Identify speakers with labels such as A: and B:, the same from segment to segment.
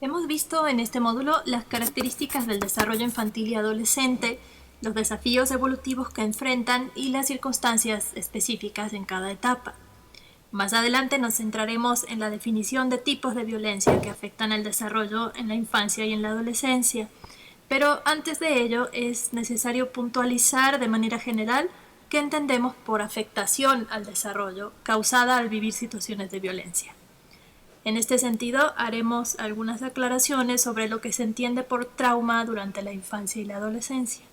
A: Hemos visto en este módulo las características del desarrollo infantil y adolescente, los desafíos evolutivos que enfrentan y las circunstancias específicas en cada etapa. Más adelante nos centraremos en la definición de tipos de violencia que afectan el desarrollo en la infancia y en la adolescencia, pero antes de ello es necesario puntualizar de manera general qué entendemos por afectación al desarrollo causada al vivir situaciones de violencia. En este sentido, haremos algunas aclaraciones sobre lo que se entiende por trauma durante la infancia y la adolescencia.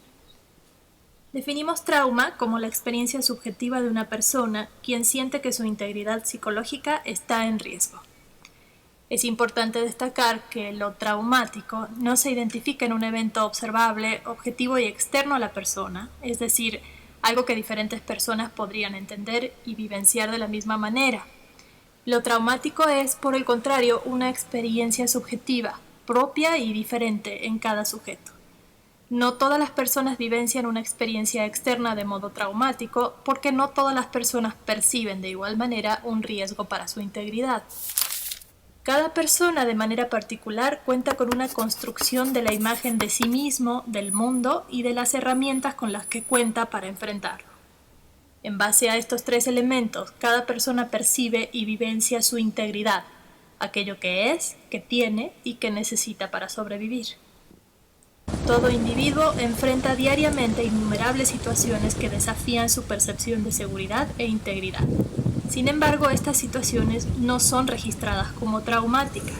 A: Definimos trauma como la experiencia subjetiva de una persona quien siente que su integridad psicológica está en riesgo. Es importante destacar que lo traumático no se identifica en un evento observable, objetivo y externo a la persona, es decir, algo que diferentes personas podrían entender y vivenciar de la misma manera. Lo traumático es, por el contrario, una experiencia subjetiva, propia y diferente en cada sujeto. No todas las personas vivencian una experiencia externa de modo traumático porque no todas las personas perciben de igual manera un riesgo para su integridad. Cada persona de manera particular cuenta con una construcción de la imagen de sí mismo, del mundo y de las herramientas con las que cuenta para enfrentarlo. En base a estos tres elementos, cada persona percibe y vivencia su integridad, aquello que es, que tiene y que necesita para sobrevivir. Todo individuo enfrenta diariamente innumerables situaciones que desafían su percepción de seguridad e integridad. Sin embargo, estas situaciones no son registradas como traumáticas.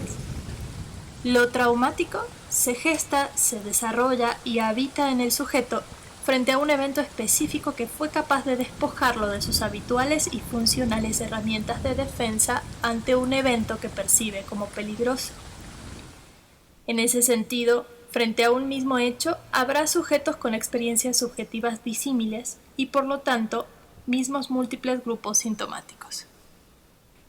A: Lo traumático se gesta, se desarrolla y habita en el sujeto frente a un evento específico que fue capaz de despojarlo de sus habituales y funcionales herramientas de defensa ante un evento que percibe como peligroso. En ese sentido, frente a un mismo hecho, habrá sujetos con experiencias subjetivas disímiles y, por lo tanto, mismos múltiples grupos sintomáticos.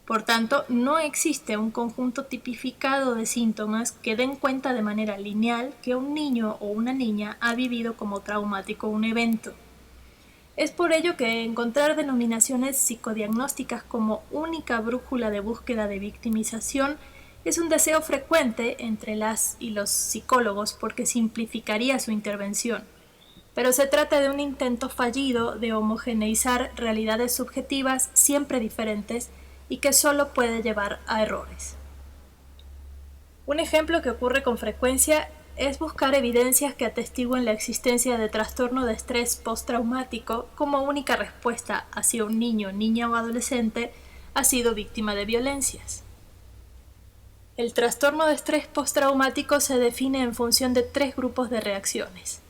A: Por tanto, no existe un conjunto tipificado de síntomas que den cuenta de manera lineal que un niño o una niña ha vivido como traumático un evento. Es por ello que encontrar denominaciones psicodiagnósticas como única brújula de búsqueda de victimización es un deseo frecuente entre las y los psicólogos porque simplificaría su intervención. Pero se trata de un intento fallido de homogeneizar realidades subjetivas siempre diferentes y que solo puede llevar a errores. Un ejemplo que ocurre con frecuencia es buscar evidencias que atestiguen la existencia de trastorno de estrés postraumático como única respuesta a si un niño, niña o adolescente ha sido víctima de violencias. El trastorno de estrés postraumático se define en función de tres grupos de reacciones.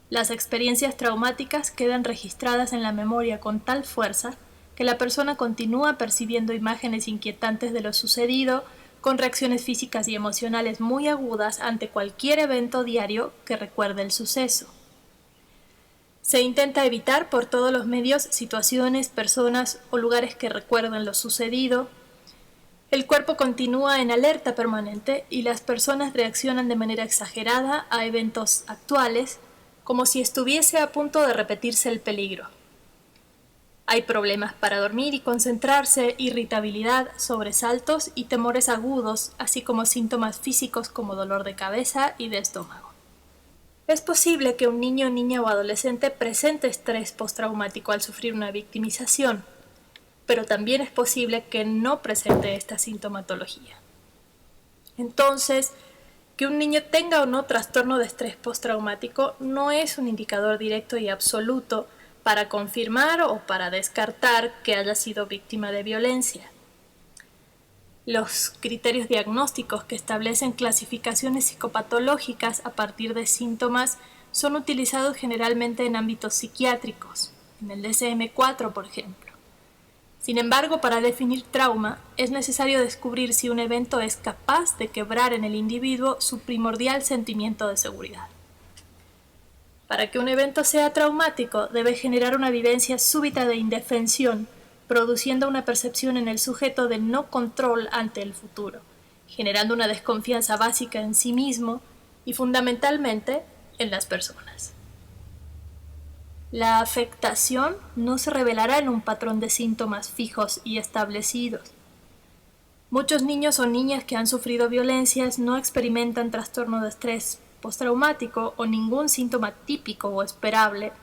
A: Las experiencias traumáticas quedan registradas en la memoria con tal fuerza que la persona continúa percibiendo imágenes inquietantes de lo sucedido, con reacciones físicas y emocionales muy agudas ante cualquier evento diario que recuerde el suceso. Se intenta evitar por todos los medios situaciones, personas o lugares que recuerden lo sucedido. El cuerpo continúa en alerta permanente y las personas reaccionan de manera exagerada a eventos actuales, como si estuviese a punto de repetirse el peligro. Hay problemas para dormir y concentrarse, irritabilidad, sobresaltos y temores agudos, así como síntomas físicos como dolor de cabeza y de estómago. Es posible que un niño, niña o adolescente presente estrés postraumático al sufrir una victimización, pero también es posible que no presente esta sintomatología. Entonces, que un niño tenga o no trastorno de estrés postraumático no es un indicador directo y absoluto para confirmar o para descartar que haya sido víctima de violencia. Los criterios diagnósticos que establecen clasificaciones psicopatológicas a partir de síntomas son utilizados generalmente en ámbitos psiquiátricos, en el DSM-4, por ejemplo. Sin embargo, para definir trauma, es necesario descubrir si un evento es capaz de quebrar en el individuo su primordial sentimiento de seguridad. Para que un evento sea traumático, debe generar una vivencia súbita de indefensión, produciendo una percepción en el sujeto de no control ante el futuro, generando una desconfianza básica en sí mismo y fundamentalmente en las personas. La afectación no se revelará en un patrón de síntomas fijos y establecidos. Muchos niños o niñas que han sufrido violencias no experimentan trastorno de estrés postraumático o ningún síntoma típico o esperable,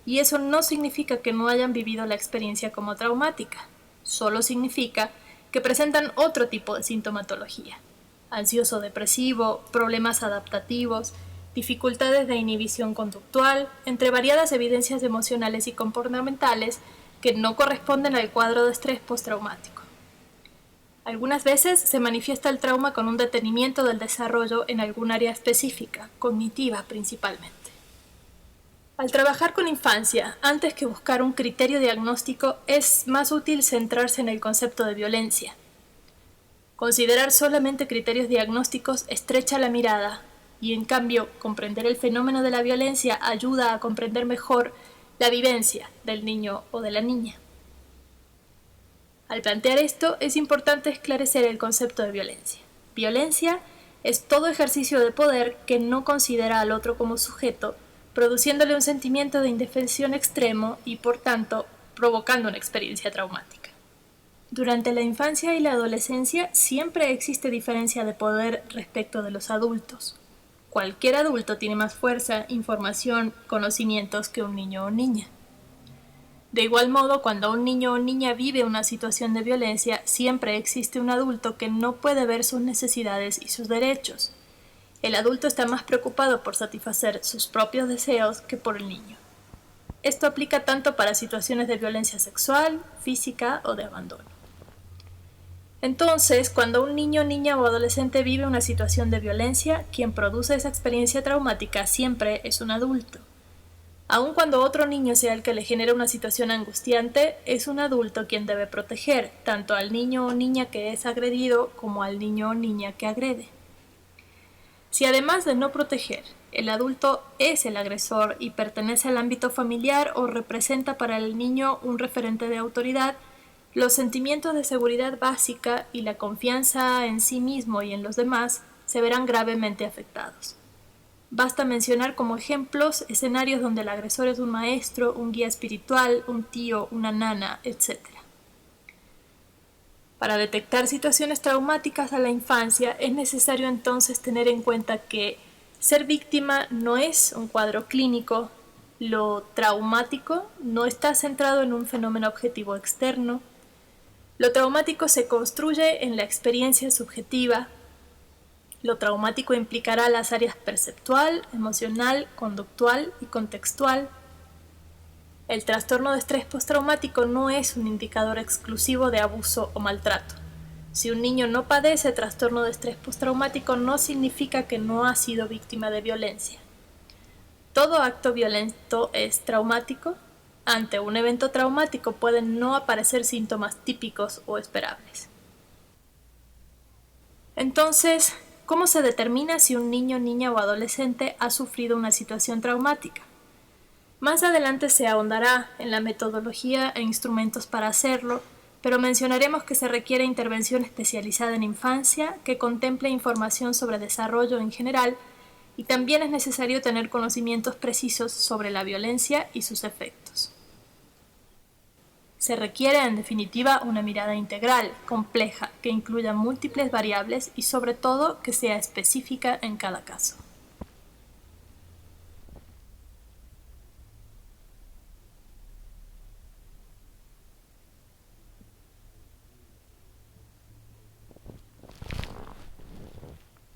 A: y eso no significa que no hayan vivido la experiencia como traumática, solo significa que presentan otro tipo de sintomatología: ansioso-depresivo, problemas adaptativos, dificultades de inhibición conductual, entre variadas evidencias emocionales y comportamentales que no corresponden al cuadro de estrés postraumático. Algunas veces se manifiesta el trauma con un detenimiento del desarrollo en algún área específica, cognitiva principalmente. Al trabajar con infancia, antes que buscar un criterio diagnóstico, es más útil centrarse en el concepto de violencia. Considerar solamente criterios diagnósticos estrecha la mirada y, en cambio, comprender el fenómeno de la violencia ayuda a comprender mejor la vivencia del niño o de la niña. Al plantear esto, es importante esclarecer el concepto de violencia. Violencia es todo ejercicio de poder que no considera al otro como sujeto, produciéndole un sentimiento de indefensión extremo y, por tanto, provocando una experiencia traumática. Durante la infancia y la adolescencia siempre existe diferencia de poder respecto de los adultos. Cualquier adulto tiene más fuerza, información, conocimientos que un niño o niña. De igual modo, cuando un niño o niña vive una situación de violencia, siempre existe un adulto que no puede ver sus necesidades y sus derechos. El adulto está más preocupado por satisfacer sus propios deseos que por el niño. Esto aplica tanto para situaciones de violencia sexual, física o de abandono. Entonces, cuando un niño, niña o adolescente vive una situación de violencia, quien produce esa experiencia traumática siempre es un adulto. Aun cuando otro niño sea el que le genera una situación angustiante, es un adulto quien debe proteger tanto al niño o niña que es agredido como al niño o niña que agrede. Si además de no proteger, el adulto es el agresor y pertenece al ámbito familiar o representa para el niño un referente de autoridad, los sentimientos de seguridad básica y la confianza en sí mismo y en los demás se verán gravemente afectados. Basta mencionar como ejemplos escenarios donde el agresor es un maestro, un guía espiritual, un tío, una nana, etc. Para detectar situaciones traumáticas a la infancia es necesario entonces tener en cuenta que ser víctima no es un cuadro clínico, lo traumático no está centrado en un fenómeno objetivo externo, lo traumático se construye en la experiencia subjetiva. Lo traumático implicará las áreas perceptual, emocional, conductual y contextual. El trastorno de estrés postraumático no es un indicador exclusivo de abuso o maltrato. Si un niño no padece trastorno de estrés postraumático, no significa que no ha sido víctima de violencia. Todo acto violento es traumático. Ante un evento traumático pueden no aparecer síntomas típicos o esperables. Entonces, ¿cómo se determina si un niño, niña o adolescente ha sufrido una situación traumática? Más adelante se ahondará en la metodología e instrumentos para hacerlo, pero mencionaremos que se requiere intervención especializada en infancia que contemple información sobre desarrollo en general, y también es necesario tener conocimientos precisos sobre la violencia y sus efectos. Se requiere, en definitiva, una mirada integral, compleja, que incluya múltiples variables y sobre todo que sea específica en cada caso.